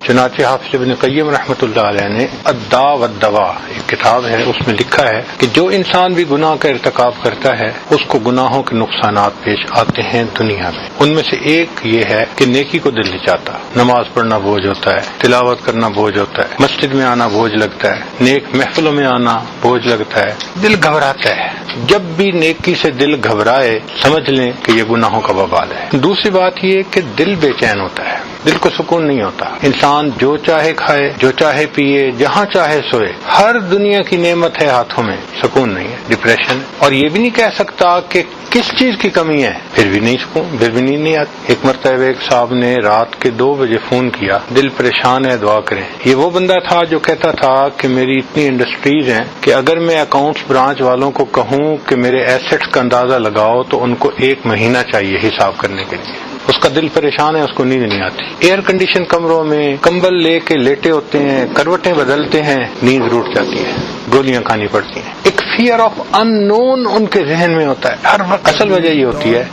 چنانچہ حافظ ابن قیم رحمۃ اللہ علیہ نے الداء والدواء ایک کتاب ہے، اس میں لکھا ہے کہ جو انسان بھی گناہ کا ارتکاب کرتا ہے اس کو گناہوں کے نقصانات پیش آتے ہیں دنیا میں۔ ان میں سے ایک یہ ہے کہ نیکی کو دل نہیں چاہتا، نماز پڑھنا بوجھ ہوتا ہے، تلاوت کرنا بوجھ ہوتا ہے، مسجد میں آنا بوجھ لگتا ہے، نیک محفلوں میں آنا بوجھ لگتا ہے، دل گھبراتا ہے۔ جب بھی نیکی سے دل گھبرائے سمجھ لیں کہ یہ گناہوں کا وبال ہے۔ دوسری بات یہ کہ دل بے چین ہوتا ہے، دل کو سکون نہیں ہوتا۔ انسان جو چاہے کھائے، جو چاہے پیے، جہاں چاہے سوئے، ہر دنیا کی نعمت ہے ہاتھوں میں، سکون نہیں ہے، ڈپریشن ہے۔ اور یہ بھی نہیں کہہ سکتا کہ کس چیز کی کمی ہے، پھر بھی نہیں سکون، پھر بھی نیند نہیں آتی۔ ایک مرتبہ ایک صاحب نے رات کے 2 بجے فون کیا، دل پریشان ہے، دعا کریں۔ یہ وہ بندہ تھا جو کہتا تھا کہ میری اتنی انڈسٹریز ہیں کہ اگر میں اکاؤنٹس برانچ والوں کو کہوں کہ میرے ایسٹس کا اندازہ لگاؤ تو ان کو 1 مہینہ چاہیے حساب کرنے کے لیے۔ اس کا دل پریشان ہے، اس کو نیند نہیں آتی۔ ایئر کنڈیشن کمروں میں کمبل لے کے لیٹے ہوتے ہیں، کروٹیں بدلتے ہیں، نیند روٹ جاتی ہے، گولیاں کھانی پڑتی ہیں۔ ایک فیئر آف ان نون ان کے ذہن میں ہوتا ہے ہر وقت۔ اصل وجہ یہ ہوتی ہے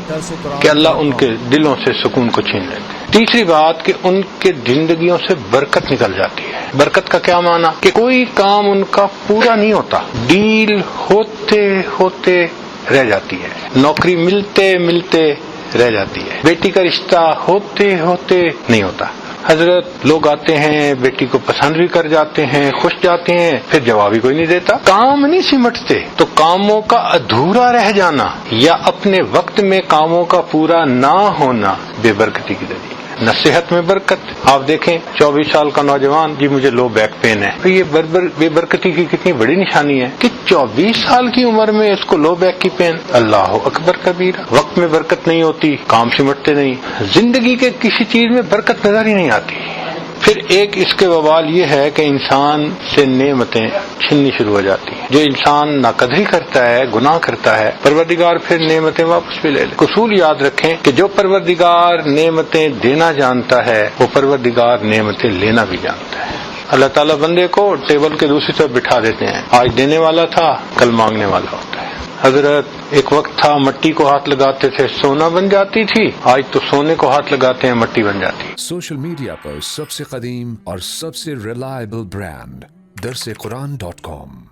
کہ اللہ ان کے دلوں سے سکون کو چھین لیتے ہیں۔ تیسری بات کہ ان کے زندگیوں سے برکت نکل جاتی ہے۔ برکت کا کیا معنی؟ کہ کوئی کام ان کا پورا نہیں ہوتا، ڈیل ہوتے ہوتے رہ جاتی ہے، نوکری ملتے ملتے رہ جاتی ہے، بیٹی کا رشتہ ہوتے ہوتے نہیں ہوتا۔ حضرت لوگ آتے ہیں، بیٹی کو پسند بھی کر جاتے ہیں، خوش جاتے ہیں، پھر جواب ہی کوئی نہیں دیتا۔ کام نہیں سمٹتے تو کاموں کا ادھورا رہ جانا یا اپنے وقت میں کاموں کا پورا نہ ہونا بے برکتی کی دلیل ہے۔ نہ صحت میں برکت۔ آپ دیکھیں 24 سال کا نوجوان، جی مجھے لو بیک پین ہے، یہ بے برکتی کی کتنی بڑی نشانی ہے کہ 24 سال کی عمر میں اس کو لو بیک کی پین۔ اللہ اکبر کبیرہ۔ وقت میں برکت نہیں ہوتی، کام سمٹتے نہیں، زندگی کے کسی چیز میں برکت نظر ہی نہیں آتی۔ پھر ایک اس کے وبال یہ ہے کہ انسان سے نعمتیں چھننی شروع ہو جاتی ہیں۔ جو انسان ناقدری کرتا ہے، گناہ کرتا ہے، پروردگار پھر نعمتیں واپس بھی لے لے۔ اصول یاد رکھیں کہ جو پروردگار نعمتیں دینا جانتا ہے وہ پروردگار نعمتیں لینا بھی جانتا ہے۔ اللہ تعالیٰ بندے کو ٹیبل کے دوسری طرف بٹھا دیتے ہیں، آج دینے والا تھا کل مانگنے والا ہوتا ہے۔ حضرت ایک وقت تھا مٹی کو ہاتھ لگاتے تھے سونا بن جاتی تھی، آج تو سونے کو ہاتھ لگاتے ہیں مٹی بن جاتی ہے۔ سوشل میڈیا پر سب سے قدیم اور سب سے ریلائبل برانڈ درسقرآن.com